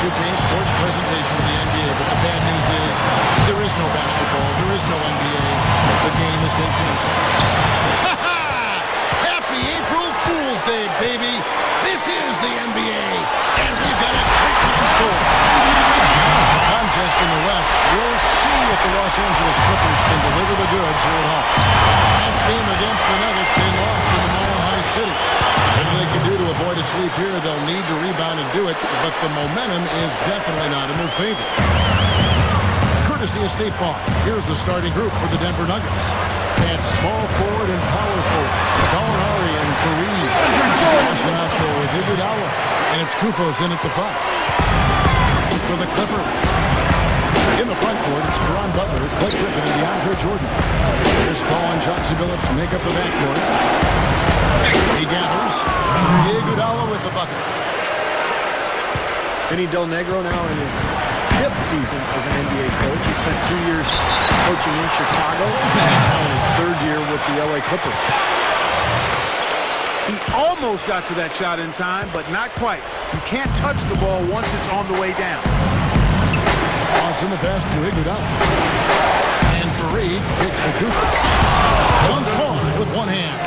2K sports presentation of the NBA, but the bad news is there is no basketball, there is no NBA. The game has been canceled. Happy April Fool's Day, baby! This is the NBA, and we've got a great in store. Contest in the West. We'll see if the Los Angeles Clippers can deliver the goods here at home. Last game against the Nuggets, they lost in the Mile High City. Whatever they can do to avoid a sweep here, they'll need to rebound and do it, but the momentum is definitely not in their favor. Courtesy of State Farm, here's the starting group for the Denver Nuggets. At small forward and power forward, Gallinari and Kareem. Passing out there with Iguodala, and it's Kufos in at the 5. For the Clippers. In the front court, it's Caron Butler, Blake Griffin, and DeAndre Jordan. Here's Paul and Chauncey Billups make up the backcourt. He gathers. Iguodala with the bucket. Vinny Del Negro now in his 5th season as an NBA coach. He spent 2 years coaching in Chicago. He's now in his 3rd year with the LA Clippers. He almost got to that shot in time, but not quite. You can't touch the ball once it's on the way down. Toss in the pass to Iguodala. And Fareed kicks to Kufos. Dunks forward with one hand.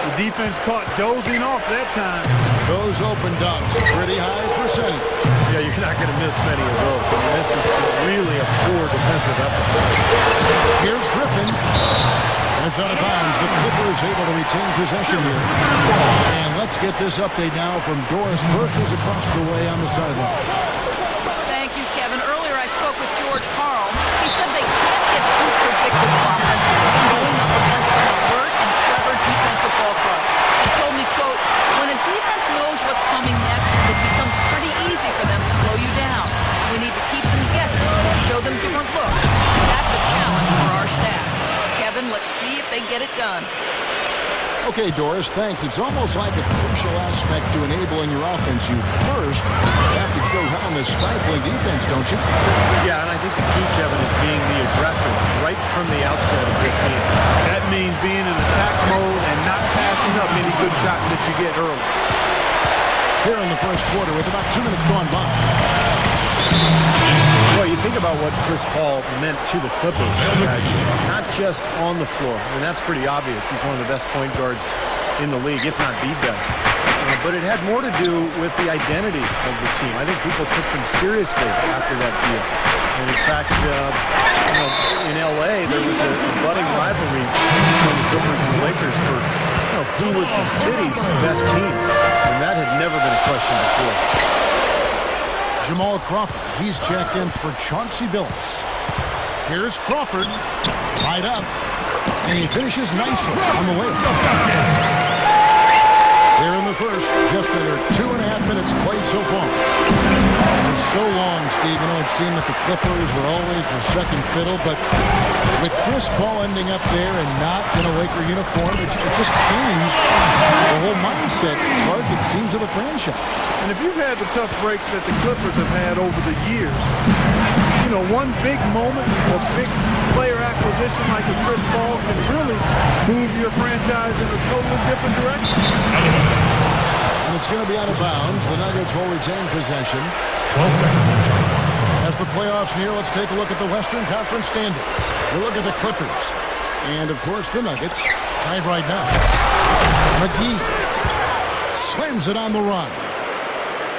The defense caught dozing off that time. Those open dunks, pretty high percentage. Yeah, you're not going to miss many of those. I mean, this is really a poor defensive effort. Here's Griffin. That's out of bounds. The Clippers able to retain possession here. And let's get this update now from Doris Perkins across the way on the sideline. Thank you, Kevin. Earlier I spoke with George Karl. He said they can't get too predictive offensively, going up against an alert and clever defensive ball club. He told me, quote, when a defense knows what's coming next, it becomes pretty easy for them to slow you down. We need to keep them guessing, show them different looks. That's a challenge for our staff. Kevin, let's see if they get it done. Okay, Doris, thanks. It's almost like a crucial aspect to enabling your offense. You first have to go around this stifling defense, don't you? Yeah, and I think the key, Kevin, is being the aggressor right from the outset of this game. That means being in attack mode and not passing up any good shots that you get early. Here in the first quarter with about 2 minutes gone by. Well, you think about what Chris Paul meant to the Clippers, guys, not just on the floor. I mean, that's pretty obvious. He's one of the best point guards in the league, if not the best. But it had more to do with the identity of the team. I think people took them seriously after that deal. And in fact, in L.A., there was a budding rivalry between the Clippers and the Lakers for who was the city's best team. And that had never been a question before. Jamal Crawford, he's checked in for Chauncey Billups. Here's Crawford, tied up, and he finishes nicely on the way. Here in the first, just under 2.5 minutes played so far. For so long, Steve, it seemed that the Clippers were always the second fiddle, but with Chris Paul ending up there and not in a Laker uniform, it just changed the whole mindset, it seems, of the franchise. And if you've had the tough breaks that the Clippers have had over the years, one big moment, a big player acquisition like a Chris Paul can really move your franchise in a totally different direction. And it's going to be out of bounds. The Nuggets will retain possession. 12 seconds. As the playoffs near, let's take a look at the Western Conference standings. We look at the Clippers. And, of course, the Nuggets, tied right now. McGhee slams it on the run.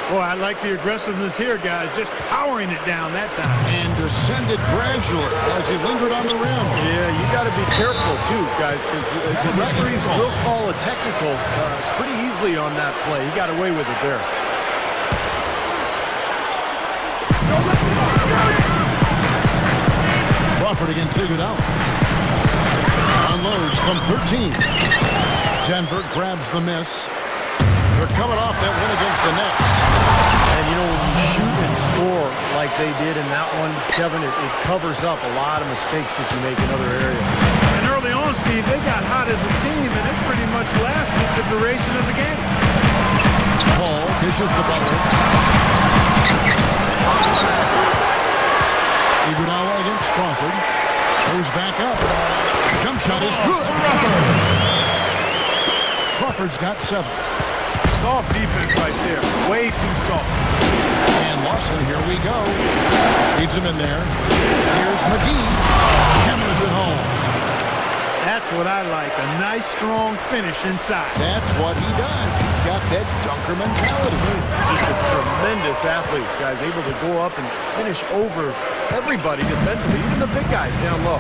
Boy, I like the aggressiveness here, guys. Just powering it down that time. And descended gradually as he lingered on the rim. Yeah, you got to be careful, too, guys, because the referees will call a technical pretty easily on that play. He got away with it there. Crawford against Iguodala. Unloads from 13. Denver grabs the miss. They're coming off that win against the Nets. And, when you shoot and score like they did in that one, Kevin, it covers up a lot of mistakes that you make in other areas. And early on, Steve, they got hot as a team, and it pretty much lasted the duration of the game. Paul dishes the ball. Iguodala against Crawford. Goes back up. Jump shot is good. Crawford's got 7. Soft defense right there. Way too soft. And Lawson, here we go. Leads him in there. Here's McGhee. Hammers it home. That's what I like. A nice, strong finish inside. That's what he does. He's got that dunker mentality. Just a tremendous athlete, guys, able to go up and finish over everybody defensively, even the big guys down low.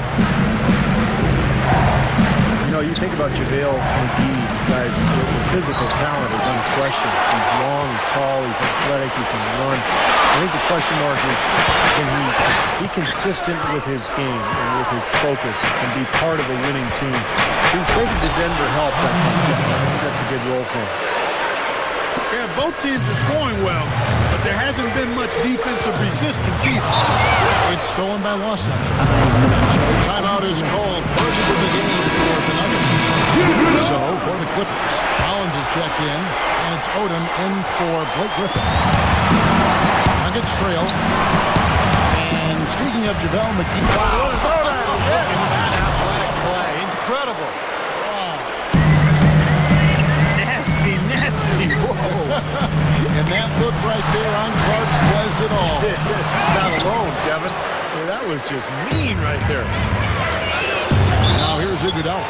You know, you think about JaVale McGhee, guys, the physical talent is unquestioned. He's long, he's tall, he's athletic, he can run. I think the question mark is, can he be consistent with his game and with his focus and be part of a winning team? Being traded to Denver helped, I think. I think that's a good role for him. Yeah, both teams are scoring well, but there hasn't been much defensive resistance either. It's stolen by Lawson. Timeout is called. First of the game for the Nuggets. So for the Clippers, Collins is checked in, and it's Odom in for Blake Griffin. Nuggets trail. And speaking of JaVale McGhee, Athletic play, incredible. Nasty. whoa. And that look right there on Clark says it all. Not alone, Kevin. Well, that was just mean right there. Now here's Iguodala.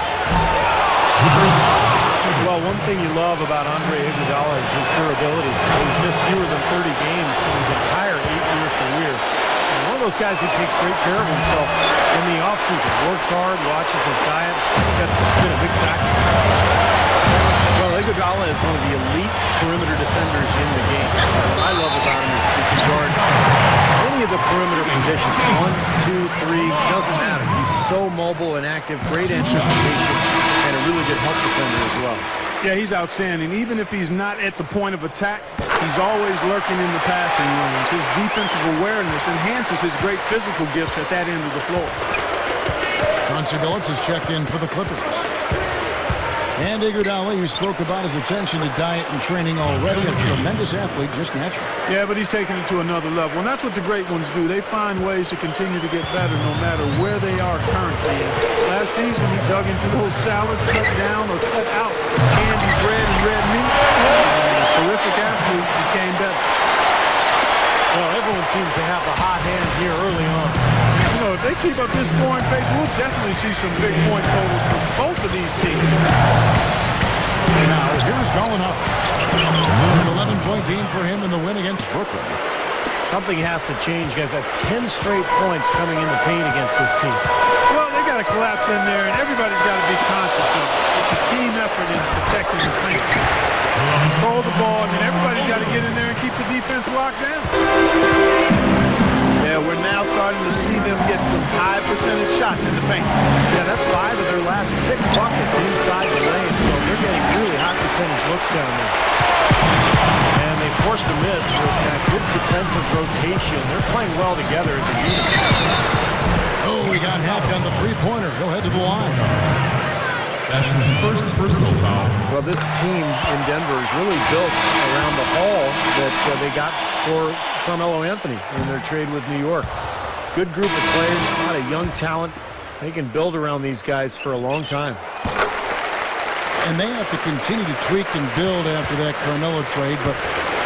Well, one thing you love about Andre Iguodala is his durability. He's missed fewer than 30 games in his entire 8-year career. And one of those guys who takes great care of himself in the offseason, works hard, watches his diet. I think that's been a big factor. Well, Iguodala is one of the elite perimeter defenders in the game. What I love about him is he can guard any of the perimeter positions. 1, 2, 3, doesn't matter. He's so mobile and active, great anticipation, and a really good help defender as well. Yeah, he's outstanding. Even if he's not at the point of attack, he's always lurking in the passing lanes. His defensive awareness enhances his great physical gifts at that end of the floor. Chauncey Billups is checked in for the Clippers. And Iguodala, you spoke about his attention to diet and training already. A tremendous athlete, just natural. Yeah, but he's taking it to another level. And that's what the great ones do. They find ways to continue to get better no matter where they are currently. Last season, he dug into those salads, cut down or cut out candy bread and red meat. And a terrific athlete became better. Well, everyone seems to have a hot hand here early on. You know, if they keep up this scoring pace, we'll definitely see some big point totals from both of these teams. Now, here's going up. An 11-point game for him in the win against Brooklyn. Something has to change, guys. That's 10 straight points coming in the paint against this team. Well, they got to collapse in there, and everybody's got to be conscious of it. It's a team effort in protecting the paint. Control the ball, and then everybody's got to get in there and keep the defense locked down. Yeah, we're now starting to see them get some high percentage shots in the paint. Yeah, that's 5 of their last 6 buckets inside the lane, so they're getting really high percentage looks down there. And they forced a miss with that good defensive rotation. They're playing well together as a unit. Oh, we got hacked on the three-pointer. He'll head to the line. That's his first personal foul. Well, this team in Denver is really built around the haul that they got for Carmelo Anthony in their trade with New York. Good group of players, a lot of young talent. They can build around these guys for a long time. And they have to continue to tweak and build after that Carmelo trade, but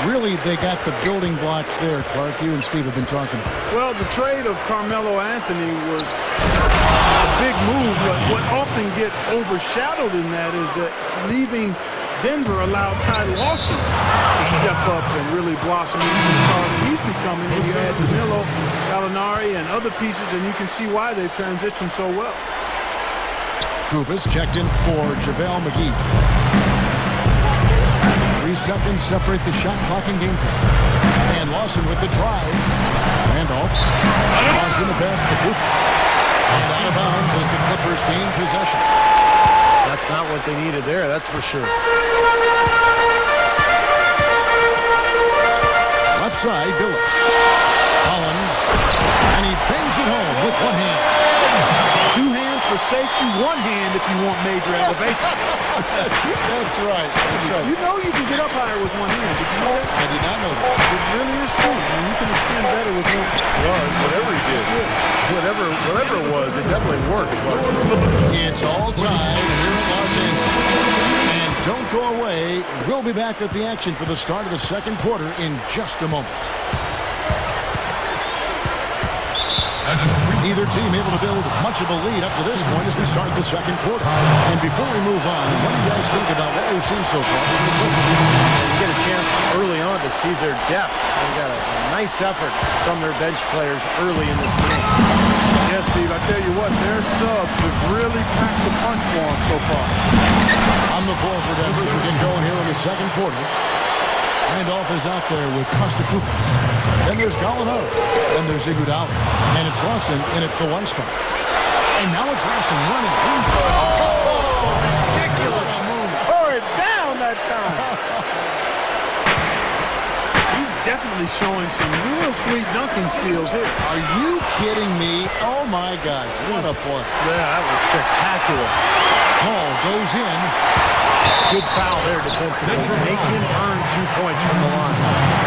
really they got the building blocks there, Clark. You and Steve have been talking. Well, the trade of Carmelo Anthony was a big move, but what often gets overshadowed in that is that leaving Denver allowed Ty Lawson to step up and really blossom into the star that he's becoming. And you add Danilo, Gallinari, and other pieces, and you can see why they've transitioned so well. Kufis checked in for JaVale McGhee. 3 seconds separate the shot clock and game clock. And Lawson with the drive. Randolph. Lawson the pass to Kufis. He's out of bounds as the Clippers gain possession. That's not what they needed there, that's for sure. Left side, Billups. Collins. And he bangs it home with one hand. 2 hands for safety, 1 hand if you want major elevation. That's right. That's right. You know you can get up higher with 1 hand. Did you know that? I did not know that. It really is true. I mean, you can extend better with 1. Well, whatever he did, whatever it was, it definitely worked. It's all time here in Los Angeles. And Don't go away. We'll be back at the action for the start of the second quarter in just a moment. Neither team able to build much of a lead up to this point as we start the second quarter. And before we move on, what do you guys think about what we've seen so far? You get a chance early on to see their depth. They got a nice effort from their bench players early in this game. Yes, Steve, I tell you what, their subs have really packed the punch for them so far. On the floor for Denver as we get going here in the second quarter. Randolph is out there with Kostakouffis. Then there's Gallinari. Then there's Iguodala. And it's Lawson in at the one spot. And now it's Lawson running. Oh, ridiculous. Tore it down that time. He's definitely showing some real sweet dunking skills here. Are you kidding me? Oh, my gosh. What a play. Yeah, that was spectacular. Ball goes in. Good foul there defensively. Make him earn 2 points from the line.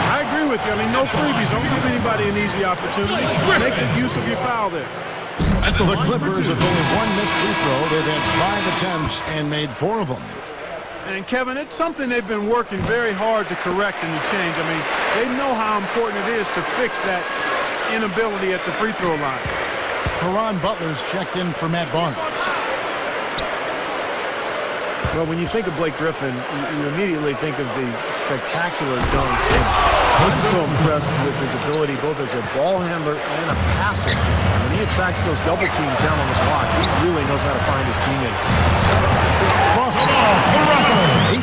I agree with you. I mean, no freebies. Don't give anybody an easy opportunity. Make good use of your foul there. The Clippers have only one missed free throw. They've had 5 attempts and made 4 of them. And, Kevin, it's something they've been working very hard to correct and to change. I mean, they know how important it is to fix that inability at the free throw line. Caron Butler's checked in for Matt Barnes. Well, when you think of Blake Griffin, you immediately think of the spectacular dunks. I'm so impressed with his ability both as a ball handler and a passer. When he attracts those double teams down on the block, he really knows how to find his teammates.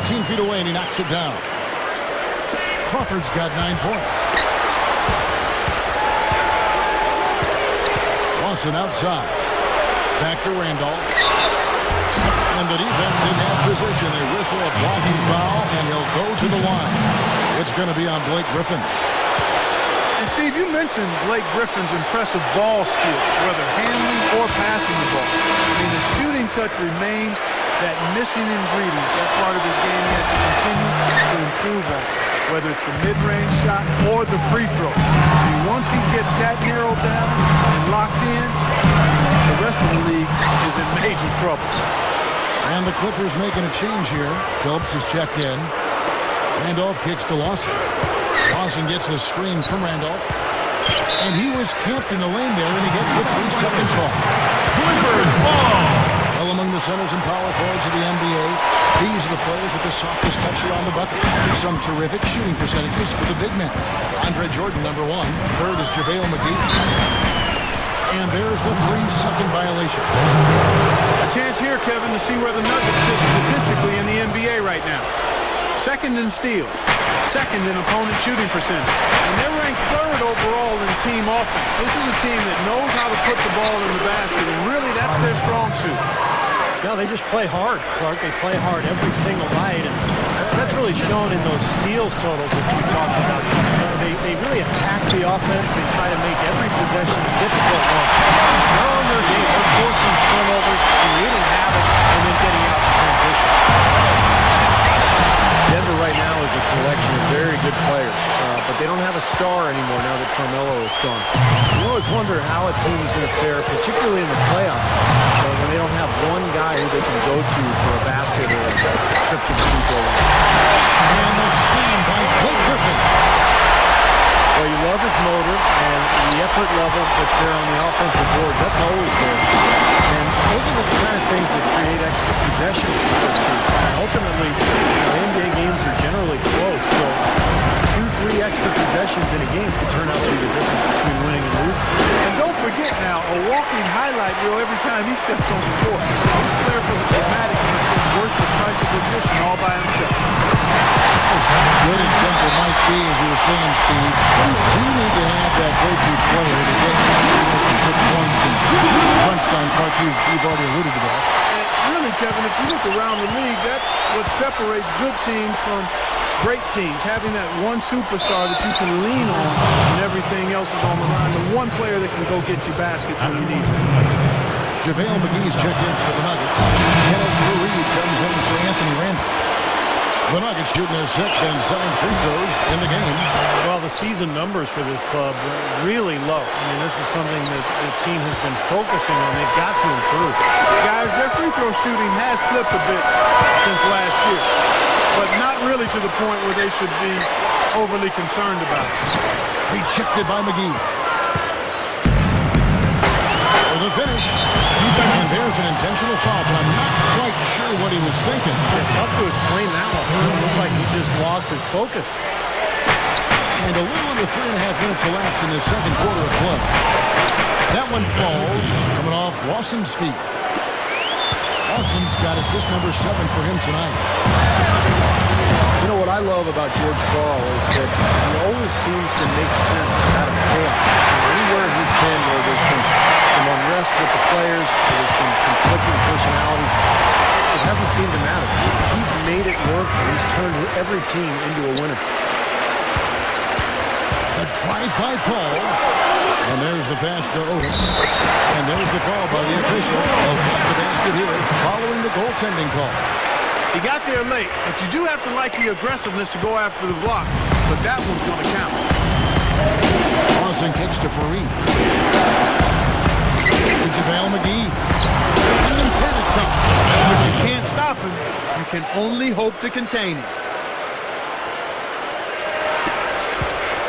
18 feet away, and he knocks it down. Crawford's got 9 points. Lawson outside. Back to Randolph. And the defense didn't have position. They whistle a blocking foul, and he'll go to the line. It's going to be on Blake Griffin. And, Steve, you mentioned Blake Griffin's impressive ball skill, whether handling or passing the ball. I mean, the shooting touch remains that missing ingredient. That part of his game he has to continue to improve on, whether it's the mid-range shot or the free throw. I mean, once he gets that narrowed down and locked in, the rest of the league is in major trouble. And the Clippers making a change here. Phillips is checked in. Randolph kicks to Lawson. Lawson gets the screen from Randolph. And he was camped in the lane there, and he gets the 3-second call. Clippers ball. Well, among the centers and power forwards of the NBA, these are the players with the softest touch around the bucket. Some terrific shooting percentages for the big man. Andre Jordan, number 1. Third is JaVale McGhee. And there's the 3-second violation. A chance here, Kevin, to see where the Nuggets sit statistically in the NBA right now. Second in steals, second in opponent shooting percentage. And they're ranked 3rd overall in team offense. This is a team that knows how to put the ball in the basket, and really that's their strong suit. No, they just play hard, Clark. They play hard every single night, and that's really shown in those steals totals that you talked about. They really attack the offense. They try to make every possession a difficult one. They're on their game. They're forcing turnovers, creating havoc, and then getting out in transition. Denver right now is a collection of very good players, but they don't have a star anymore now that Carmelo is gone. You always wonder how a team is going to fare, particularly in the playoffs, when they don't have one guy who they can go to for a basket or a trip to the free throw line. And the slam by Blake Griffin. Well, you love his motor and the effort level that's there on the offensive boards. That's always there. And those are the kind of things that create extra possessions. Ultimately, NBA games are generally close, so 2-3 extra possessions in a game could turn out to be the difference between winning and losing. And don't forget now, a walking highlight reel every time he steps on the court. His flair for the dramatic makes him worth the price of admission all by himself. As good as Denver might be, as you were saying, Steve, you need to have that go-to player to get some good points and crunch time. Clark, you've already alluded to that. And really, Kevin, if you look around the league, that's what separates good teams from great teams. Having that one superstar that you can lean on when everything else is on the line. The one player that can go get you baskets when you need it. JaVale McGee's checked in for the Nuggets. Kenneth Reed comes in for Anthony Randolph. The Nuggets shooting their 6th and 7th free throws in the game. Well, the season numbers for this club are really low. I mean, this is something that the team has been focusing on. They've got to improve. Guys, their free throw shooting has slipped a bit since last year, but not really to the point where they should be overly concerned about it. Rejected by McGhee. For the finish. And there's an intentional foul, but I'm not quite sure what he was thinking. It's tough to explain that one. It looks like he just lost his focus. And a little under 3.5 minutes elapsed in the second quarter of play. That one falls, coming off Lawson's feet. Lawson's got assist number 7 for him tonight. You know what I love about George Karl is that he always seems to make sense out of chaos. Anywhere he's been where there's been some unrest with the players, where there's been conflicting personalities, it hasn't seemed to matter. He's made it work, and he's turned every team into a winner. A drive by Paul. And there's the pass to Odom. And there's the call by the official. Off the basket here following the goaltending call. He got there late, but you do have to like the aggressiveness to go after the block, but that one's going to count. Lawson kicks to Fareed. To JaVale McGhee. And panic dump. You can't stop him. You can only hope to contain him.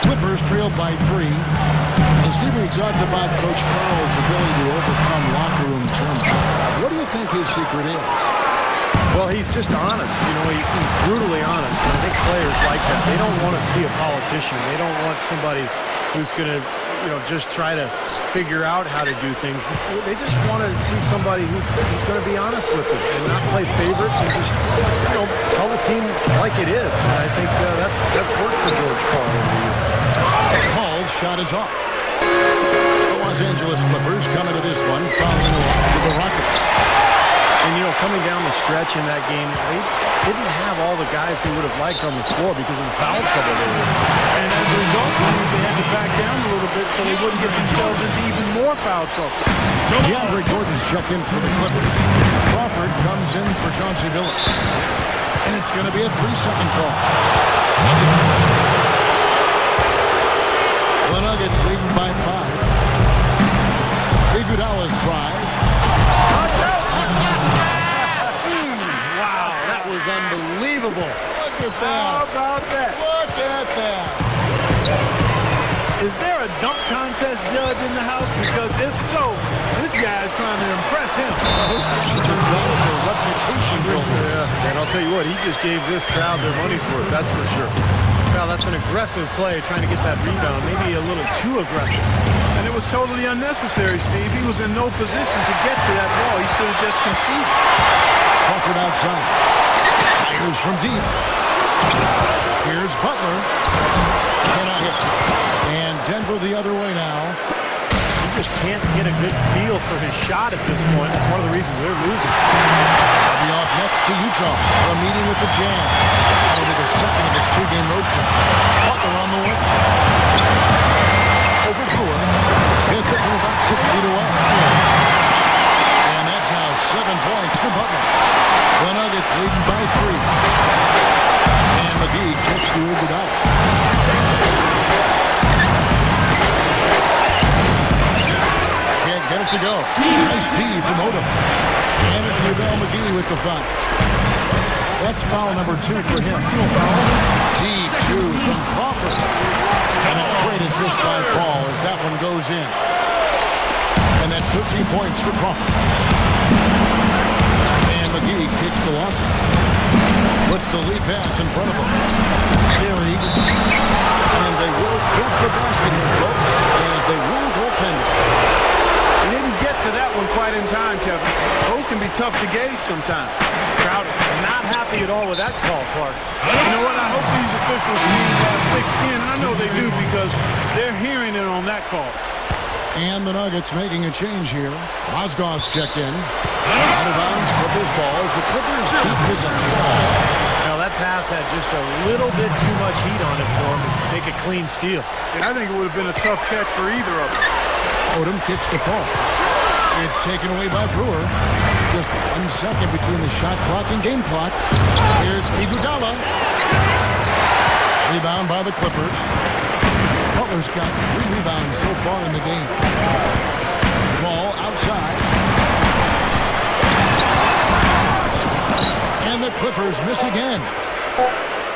Clippers trailed by 3. And Steve, we talked about Coach Karl's ability to overcome locker room turmoil. What do you think his secret is? Well, he's just honest. You know, he seems brutally honest. And I think players like that. They don't want to see a politician. They don't want somebody who's going to, you know, just try to figure out how to do things. They just want to see somebody who's going to be honest with them and not play favorites and just, you know, tell the team like it is. And I think that's worked for George Karl over the years. Paul's shot is off. The Los Angeles Clippers coming to this one, following the loss to the Rockets. And, you know, coming down the stretch in that game, they didn't have all the guys they would have liked on the floor because of the foul trouble they were in. And as a result, they had to back down a little bit so they wouldn't get themselves into even more foul trouble. DeAndre Gordon's checked in for the Clippers. Crawford comes in for Chauncey Billups. And it's going to be a 3-second call. The Nuggets leading by 5. Iguodala's drive. Wow, that was unbelievable. Look at that. How about that? Look at that. Is there a dunk contest judge in the house? Because if so, this guy's trying to impress him. Those guys are reputation builders. Yeah, and I'll tell you what, he just gave this crowd their money's worth, that's for sure. Well, that's an aggressive play, trying to get that rebound, maybe a little too aggressive. And it was totally unnecessary, Steve. He was in no position to get to that ball. He should have just conceded. Crawford outside. Fires from deep. Here's Butler. Cannot hit. And Denver the other way now. He just can't get a good feel for his shot at this point. That's one of the reasons they're losing. They'll be off next to Utah for a meeting with the Jazz. That'll be the second of this 2-game road trip. Butler on the way. Over Brewer. Hits it from about 6 feet away. And that's now 7 points for Butler. The Nuggets leading by 3. And McGhee kicks to Iguodala. Get it to go. Nice feed from Odom. And it's JaVale McGhee with the foul. That's foul number 2 for him. T2 from Crawford. And a great assist by Paul as that one goes in. And that's 13 points for Crawford. And McGhee kicks to Lawson. Puts the lead pass in front of him. Carried. And they will get the basket here, folks, as they rule goaltending. He didn't get to that one quite in time, Kevin. Those can be tough to gauge sometimes. Crowd not happy at all with that call, Clark. You know what? I hope these officials have thick skin. I know they do because they're hearing it on that call. And the Nuggets making a change here. Mozgov's checked in. Out of bounds, Clippers ball as the Clippers keep possession. Now that pass had just a little bit too much heat on it for him to make a clean steal. And I think it would have been a tough catch for either of them. Odom kicks to Paul. It's taken away by Brewer. just 1 second between the shot clock and game clock. Here's Iguodala. Rebound by the Clippers. Butler's got 3 rebounds so far in the game. Ball outside. And the Clippers miss again.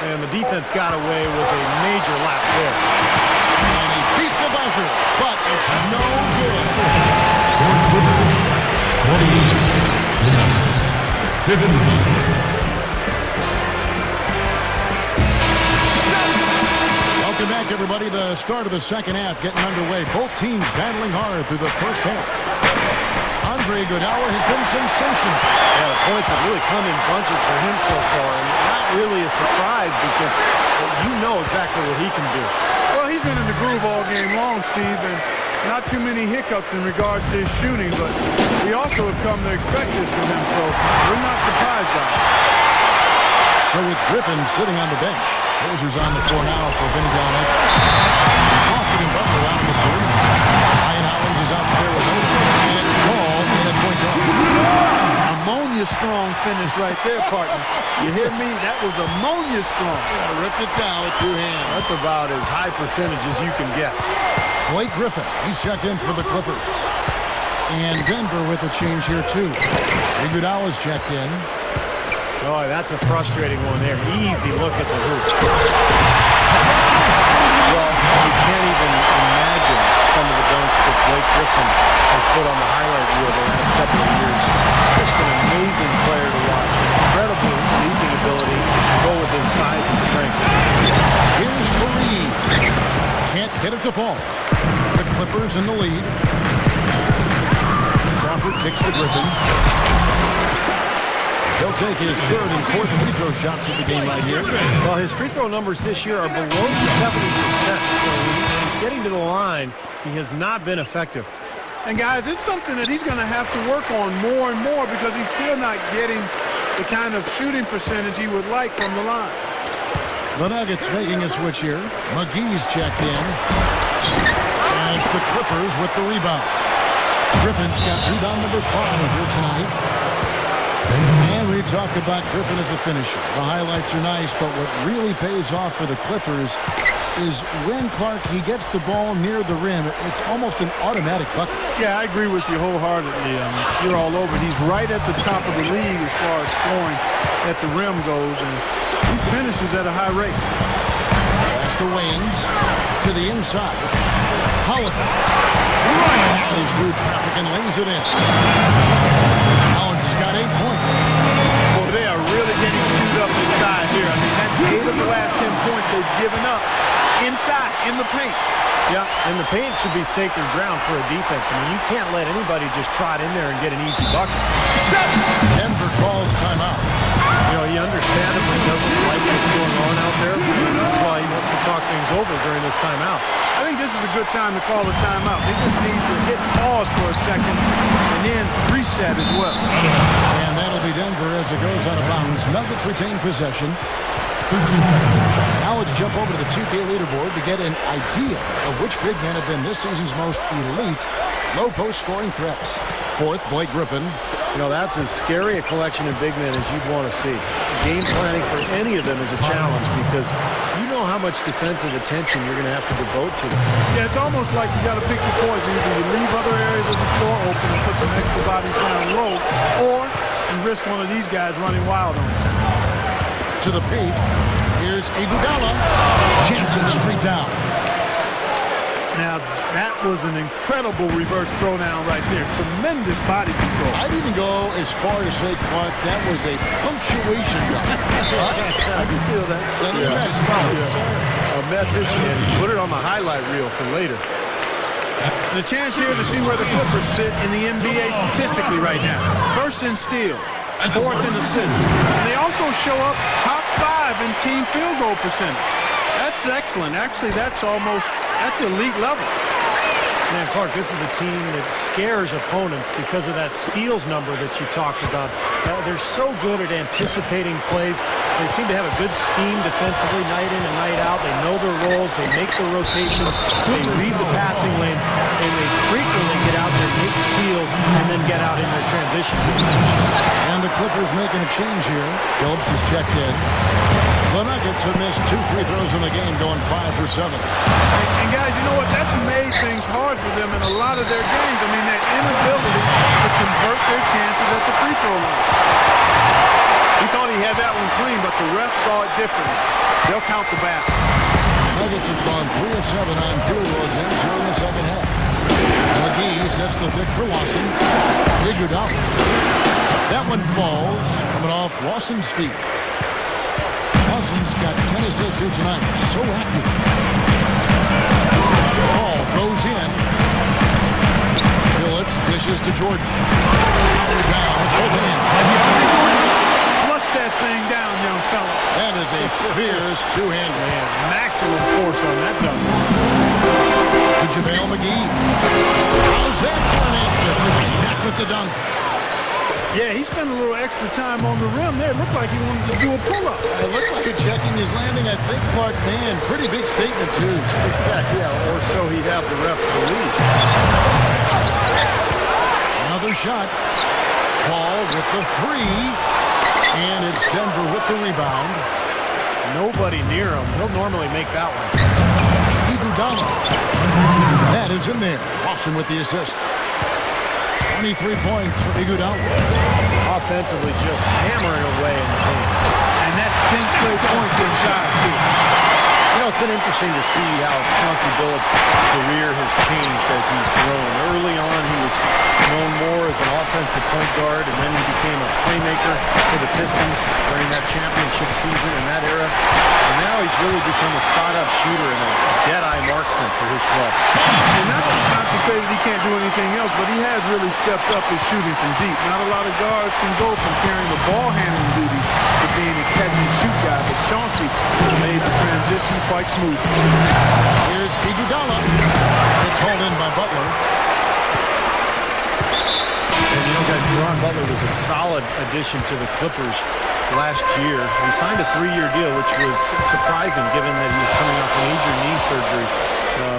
And the defense got away with a major lapse there. And he beat the buzzer, but it's no good. For Clippers, 28 minutes. 50. Welcome back, everybody. The start of the second half getting underway. Both teams battling hard through the first half. Andre Iguodala has been sensational. Yeah, the points have really come in bunches for him so far, and not really a surprise because you know exactly what he can do. Well, he's been in the groove all game long, Steve, and not too many hiccups in regards to his shooting, but we also have come to expect this from him, so we're not surprised by it. So with Griffin sitting on the bench, here's who's on the floor now for Vinny Donuts. Crawford and Butler out of the board. Ryan Hollins is out there with Oden, and it's called in a point guard. Ammonia-strong finish right there, partner. You hear me? That was ammonia-strong. Yeah, ripped it down with 2 hands. That's about as high percentage as you can get. Blake Griffin, he's checked in for the Clippers. And Denver with a change here, too. Iguodala's checked in. Oh, that's a frustrating one there. Easy look at the hoop. Well, you can't even imagine some of the dunks that Blake Griffin has put on the highlight reel the last couple of years. Just an amazing player to watch. Incredible leaping ability to go with his size and strength. Here's Fareed. Can't get it to fall. The Clippers in the lead. Crawford kicks to Griffin. He'll take his third and fourth free throw shots of the game right here. Well, his free throw numbers this year are below 70%. So when he's getting to the line, he has not been effective. And, guys, it's something that he's going to have to work on more and more because he's still not getting the kind of shooting percentage he would like from the line. The Nuggets making a switch here. McGhee's checked in. And it's the Clippers with the rebound. Griffin's got rebound number 5 here tonight. And we talked about Griffin as a finisher. The highlights are nice, but what really pays off for the Clippers is when he gets the ball near the rim, it's almost an automatic bucket. Yeah, I agree with you wholeheartedly. You're all over. He's right at the top of the league as far as scoring at the rim goes, and he finishes at a high rate. Pass to Waynes, to the inside. Hollins passes through traffic and lays it in. Hollins has got 8 points. Well, they are really getting queued up inside here. I mean, that's 8 of the last 10 points they've given up inside, in the paint. Yeah, and the paint should be sacred ground for a defense. I mean, you can't let anybody just trot in there and get an easy bucket. Denver calls timeout. You know, he understandably doesn't like what's going on out there. That's why he wants to talk things over during this timeout. I think this is a good time to call a timeout. They just need to hit pause for a second and then reset as well. And that'll be Denver as it goes out of bounds. Nuggets retain possession. 13 seconds. Now let's jump over to the 2K leaderboard to get an idea of which big men have been this season's most elite low-post scoring threats. 4th, Blake Griffin. You know, that's as scary a collection of big men as you'd want to see. Game planning for any of them is a challenge because you know how much defensive attention you're going to have to devote to them. Yeah, it's almost like you got to pick your poison. Either you leave other areas of the floor open and put some extra bodies down low, or you risk one of these guys running wild on you. To the paint. Here's Iguodala. Jansen straight down. Now, that was an incredible reverse throwdown right there. Tremendous body control. I'd even go as far to say, Clark, that was a punctuation dunk. I can feel that. Sending a message. A message and put it on the highlight reel for later. And a chance here to see where the Clippers sit in the NBA statistically right now. 1st in steals, 4th in assists. And they also show up top 5 in team field goal percentage. That's excellent. Actually, that's elite level. Man, Clark, this is a team that scares opponents because of that steals number that you talked about. They're so good at anticipating plays. They seem to have a good scheme defensively night in and night out. They know their roles. They make their rotations. They read the passing lanes. And they frequently get out there, make steals, and then get out in their transition. And the Clippers making a change here. Phillips is checked in. The Nuggets have missed 2 free throws in the game, going 5 for 7. And guys, you know what? That's made things hard for them in a lot of their games. I mean, their inability to convert their chances at the free throw line. He thought he had that one clean, but the ref saw it differently. They'll count the basket. Nuggets have gone 3 of 7 on field goals in the second half. McGhee sets the pick for Lawson. Iguodala. That one falls, coming off Lawson's feet. Lawson's got 10 assists here tonight. So active. Ball goes in. Phillips dishes to Jordan. Rebound. Open in. Flush that thing down, young fella. That is a fierce two-hander. Man, maximum force on that dunk. To JaVale McGhee. How's that for an answer? Right back with the dunk. Yeah, he spent a little extra time on the rim there. It looked like he wanted to do a pull-up. It looked like a checking his landing. I think Clark, man, pretty big statement, too. Yeah, or so he'd have the refs believe. Another shot. Paul with the 3. And it's Denver with the rebound. Nobody near him. He'll normally make that one. Iguodala. That is in there. Lawson with the assist. 23 points for Iguodala. Offensively, just hammering away in the paint. And that's 10 straight points inside, too. You know, it's been interesting to see how Chauncey Billups' career has changed as he's grown. Early on, he was known more as an offensive point guard, and then he became a playmaker for the Pistons during that championship season in that era. And now he's really become a spot-up shooter and a dead-eye marksman for his club. And that's not to say that he can't do anything else, but he has really stepped up his shooting from deep. Not a lot of guards can go from carrying the ball handling duty to being a catch-and-shoot guy, but Chauncey made the transition quite smooth. Here's Iguodala. It's hauled in by Butler. And you know, guys, Caron Butler was a solid addition to the Clippers last year. He signed a 3-year deal, which was surprising given that he was coming off major knee surgery.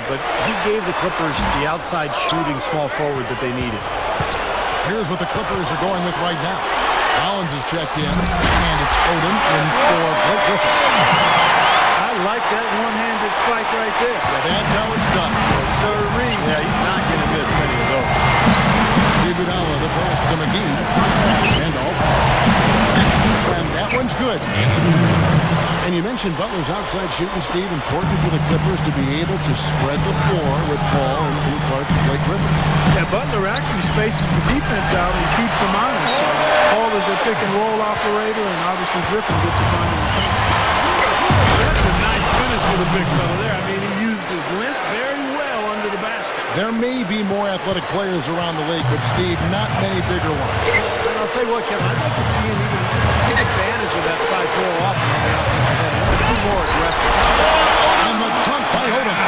But he gave the Clippers the outside shooting small forward that they needed. Here's what the Clippers are going with right now. Collins is checked in, and it's Odom in for Blake Griffin. I like that one-handed spike right there. Yeah, that's how it's done. Sirree. Yeah, he's not going to miss many of those. Iguodala, the pass to McGhee. Handoff. And that one's good. And you mentioned Butler's outside shooting, Steve. Important for the Clippers to be able to spread the floor with Paul and Clark and Blake Griffin. Yeah, Butler actually spaces the defense out and keeps them honest. Paul is a pick-and-roll operator, and obviously Griffin gets it done in the paint. That's a nice finish for the big fella there. I mean, he used his length very well under the basket. There may be more athletic players around the league, but, Steve, not many bigger ones. And I'll tell you what, Kevin, I'd like to see him even take advantage of that size more often on the offensive end. Be more aggressive. And the dunk by Odom.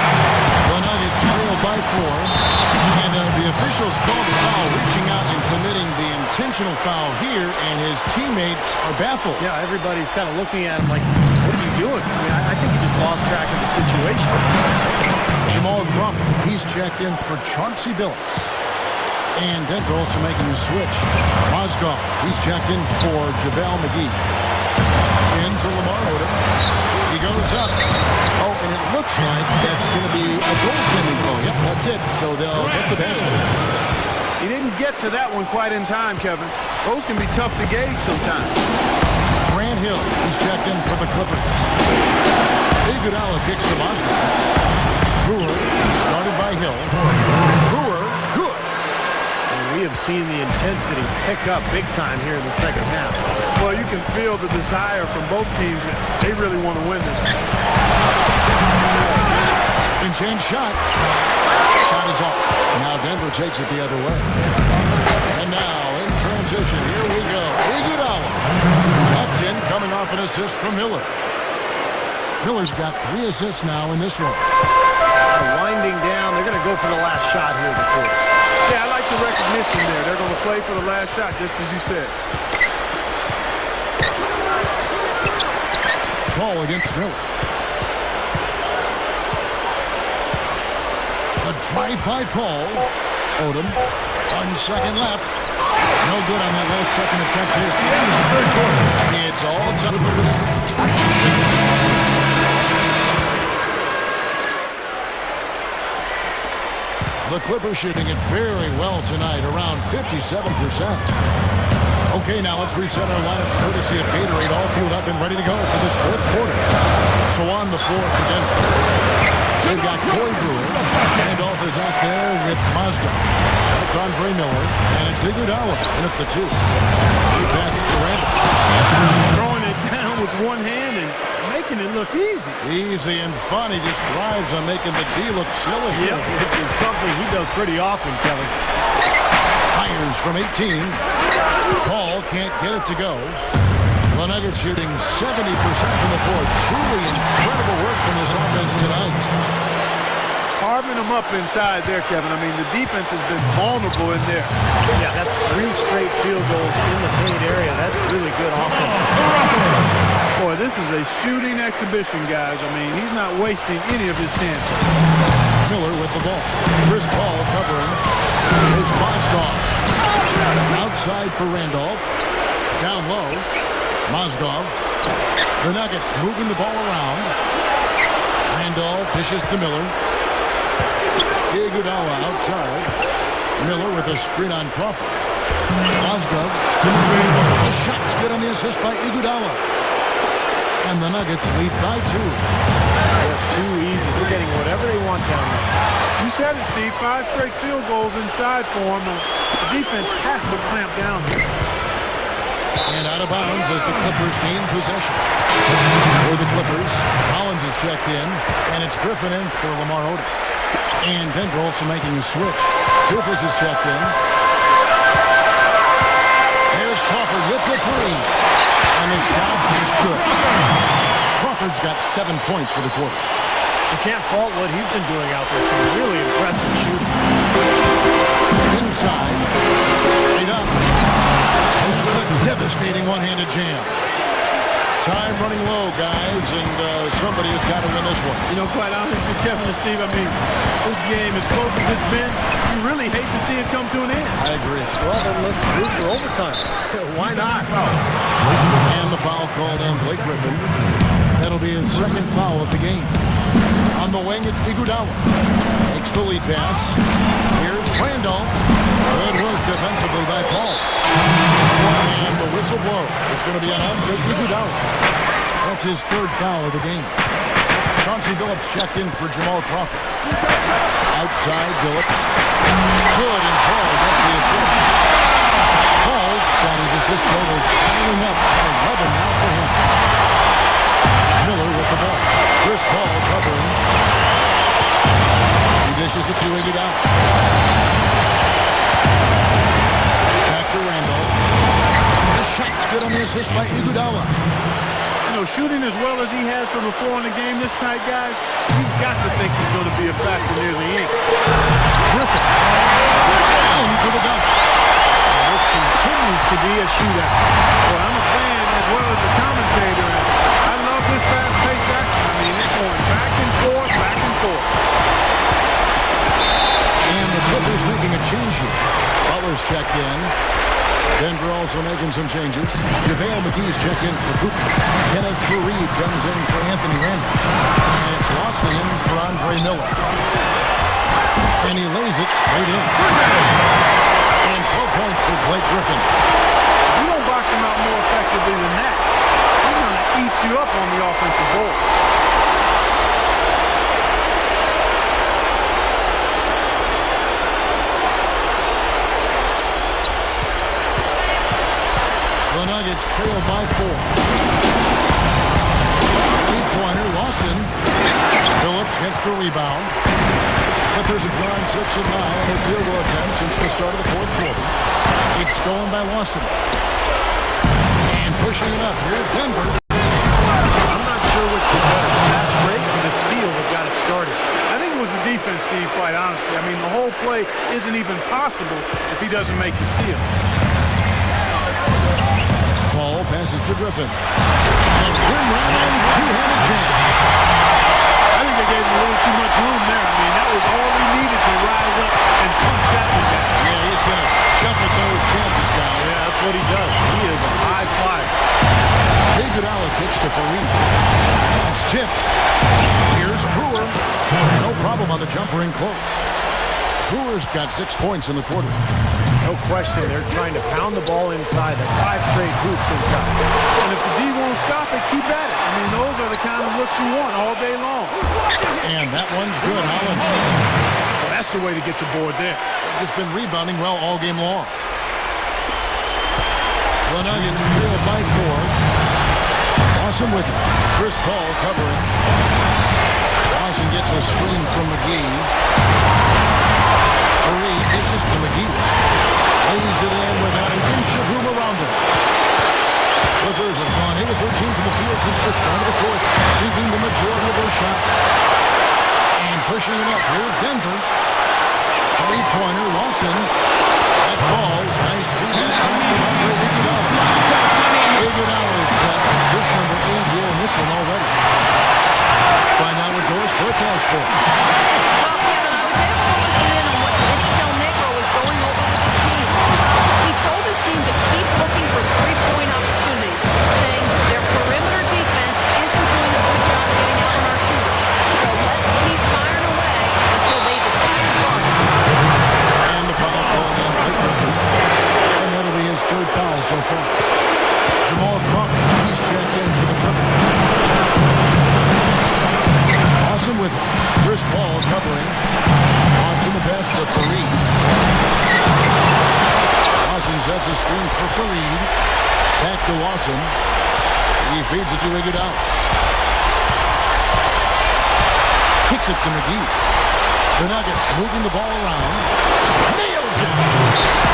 The Nuggets trail by 4. And the officials called the foul, reaching out and committing the intentional foul here, and his teammates are baffled. Yeah, everybody's kind of looking at him like, what are you doing? I mean, I think he just lost track of the situation. Jamal Crawford, he's checked in for Chauncey Billups. And Denver also making the switch. Mozgov, he's checked in for JaVale McGhee. Into Lamar Odom. He goes up. Oh, and it looks like that's going to be a goaltending call. Yep, that's it. So they'll get the basket. He didn't get to that one quite in time, Kevin. Those can be tough to gauge sometimes. Grant Hill, he's checked in for the Clippers. Iguodala kicks to Mozgov. Brewer, started by Hill. Brewer, good. And we have seen the intensity pick up big time here in the second half. Well, you can feel the desire from both teams that they really want to win this. Pinch shot. Shot is off. Now Denver takes it the other way. And now in transition, here we go. Iguodala. That's in, coming off an assist from Miller. Miller's got 3 assists now in this one. winding down. They're going to go for the last shot here of the quarter. Yeah, I like the recognition there. They're going to play for the last shot, just as you said. Call against Miller. A drive by Paul. Odom. 1 second left. No good on that last second attempt here. It's all time. The Clippers shooting it very well tonight, around 57%. Okay, now let's reset our lineups courtesy of Gatorade, all fueled up and ready to go for this fourth quarter. So on the floor for Denver. They've got Corey Brewer. Randolph is out there with Mazda. It's Andre Miller, and it's Iguodala in at the 2. He passes to Randolph. Throwing it down with one hand and making it look easy. Easy and fun. He just thrives on making the D look silly. Yep, which is something he does pretty often, Kevin. Fires from 18. Paul can't get it to go. The Nuggets shooting 70% from the floor. Truly incredible work from this offense tonight. Carving them up inside there, Kevin. I mean, the defense has been vulnerable in there. Yeah, that's 3 straight field goals in the paint area. That's really good offense. Boy, this is a shooting exhibition, guys. I mean, he's not wasting any of his chances. Miller with the ball. Chris Paul covering. Here's Mozgov. Outside for Randolph. Down low. Mozgov. The Nuggets moving the ball around. Randolph dishes to Miller. Iguodala outside. Miller with a screen on Crawford. Mozgov. The shot's good on the assist by Iguodala. And the Nuggets lead by 2. It's too easy. They're getting whatever they want down there. You said it, Steve. 5 straight field goals inside for him. The defense has to clamp down here. And out of bounds as the Clippers gain possession. For the Clippers, Collins is checked in, and it's Griffin in for Lamar Odom. And Denver also making a switch. Griffiths is checked in. Here's Crawford with the 3. And the shot is good. Crawford's got 7 points for the quarter. You can't fault what he's been doing out there. Some really impressive shooting. Inside. Straight up. This is a devastating one-handed jam. Time running low, guys, and somebody has got to win this one. You know, quite honestly, Kevin and Steve, I mean, this game, as close as it's been, you really hate to see it come to an end. I agree. Well, then let's root for overtime. Why not? And the foul called on Blake Griffin. That'll be his second foul of the game. On the wing, it's Iguodala. Makes the lead pass. Here's Randolph. Good work defensively by Paul. And the whistle blow. It's going to be on Iguodala. That's his 3rd foul of the game. Chauncey Billups checked in for Jamal Crawford. Outside, Billups. Good, and Paul gets the assist. Paul's got his assist totals piling up. 11 now for him. Miller with the ball. Chris Paul covering. He dishes it to Iguodala. Back to Randolph. The shot's good on the assist by Iguodala. You know, shooting as well as he has from the floor in the game this tight, guys, you've got to think he's going to be a factor near the end. Griffin. In for the dunk. This continues to be a shootout. Well, I'm a fan as well as a commentator. I love this fast-paced action. I mean, it's going back and forth, back and forth. And the Clippers making a change here. Butler's checked in. Denver also making some changes. JaVale McGhee's checked in for Cooper. Kenneth Faried comes in for Anthony Randolph. And it's Lawson in for Andre Miller. And he lays it straight in. And 12 points for Blake Griffin. You don't box him out more effectively than that. He's going to eat you up on the offensive board. The Nuggets trail by 4. Three-pointer, Lawson. Phillips gets the rebound. Clippers have gone 6 of 9 on their field goal attempts since the start of the fourth quarter. It's stolen by Lawson. And pushing it up. Here's Denver. I'm not sure which was better, the fast break or the steal that got it started. I think was the defense, Steve, quite honestly. I mean, the whole play isn't even possible if he doesn't make the steal. Paul passes to Griffin. The rim run and two-handed jam. I think they gave him a little too much room there. I mean, that was all he needed to rise up and punch that one down. Yeah, he's going to jump at those chances, guys. Yeah, that's what he does. He is a high flyer. Iguodala kicks to Fareed. It's tipped. Here's Brewer. No problem on the jumper in close. Brewer's got 6 points in the quarter. No question, they're trying to pound the ball inside. That's 5 straight hoops inside. And if the D won't stop it, keep at it. I mean, those are the kind of looks you want all day long. And that one's good, Hollins. Well, that's the way to get the board there. Just been rebounding well all game long. The Nuggets trail by 4. Awesome with it. Chris Paul covering. Awesome gets a screen from McGhee. Fareed dishes to McGhee. Lays it in without an inch of room around him. Clippers have gone 8 of 13 from the field since the start of the fourth, sinking the majority of their shots. And pushing it up. Here's Denver. Three-pointer, Lawson. That falls. Nice speed that time from Andre Iguodala. Iguodala's got assist number 8 here in this one already. Let's find out what Doris Burke has for us. Well, Kevin, I was able to listen in on what Ricky Del Negro was going over with his team. He told his team to keep looking for three-point opportunities, saying their perimeter defense isn't doing a good job getting out on our shooters. So let's keep firing away until they decide to guard us. And the foul called on Blake Griffin. And that'll be his 3rd foul so far. Jamal Crawford, he's checked in for the Clippers. Awesome with it. Chris Paul covering. Awesome the pass to Fareed. Lawson sets a screen for Fareed. Back to Lawson. He feeds it to Iguodala. Kicks it to McGhee. The Nuggets moving the ball around. Nails it!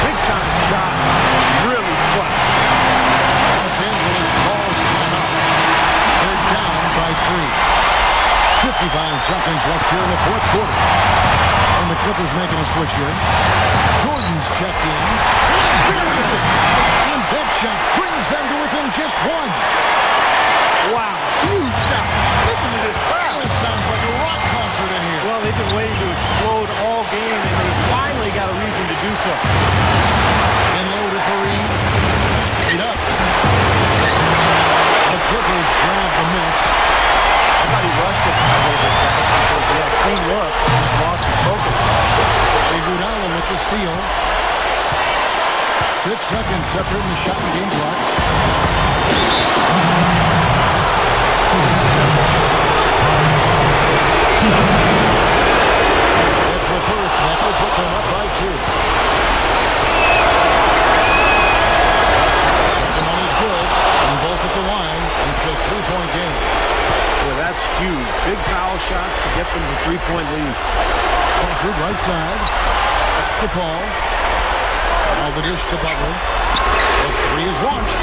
Big-time shot. Really clutch. Los Angeles calls timeout. They're down by 3. 55 seconds left here in the fourth quarter. And the Clippers making a switch here. Jordan's checked in. Buries it. And that shot brings them to within just 1. Wow, huge shot. Listen to this crowd. It sounds like a rock concert in here. Well, they've been waiting to explode all game, and they finally got a reason to do so. And low to Fareed. Straight up. The Clippers grab the miss. I thought he rushed it a little bit fast because he had a clean look. Just lost his focus. Iguodala with the steal. 6 seconds separating the shot and game clocks. That's the first. That will put them up by 2. Second one is good. And both at the line. It's a 3-point game. Well, that's huge. Big foul shots to get them the 3-point lead. Crawford right side. Back to Paul. Now the dish to Butler. The 3 is launched.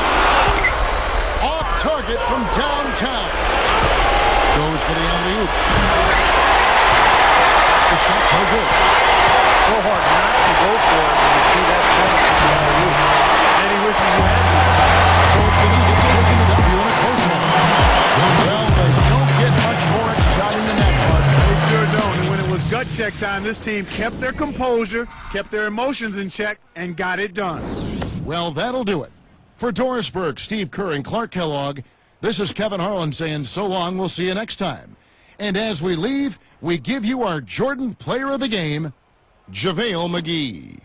Off target from downtown. Goes for the alley-oop. The shot no good. So hard not to go for it when you see that chance from the alley-oop. And he wishes he had to. So it's the Nuggets taking the W in a close one. Well, they don't get much more exciting than that part. They sure don't. And when it was gut check time, this team kept their composure, kept their emotions in check, and got it done. Well, that'll do it. For Doris Burke, Steve Kerr, and Clark Kellogg, this is Kevin Harlan saying so long. We'll see you next time. And as we leave, we give you our Jordan Player of the Game, JaVale McGhee.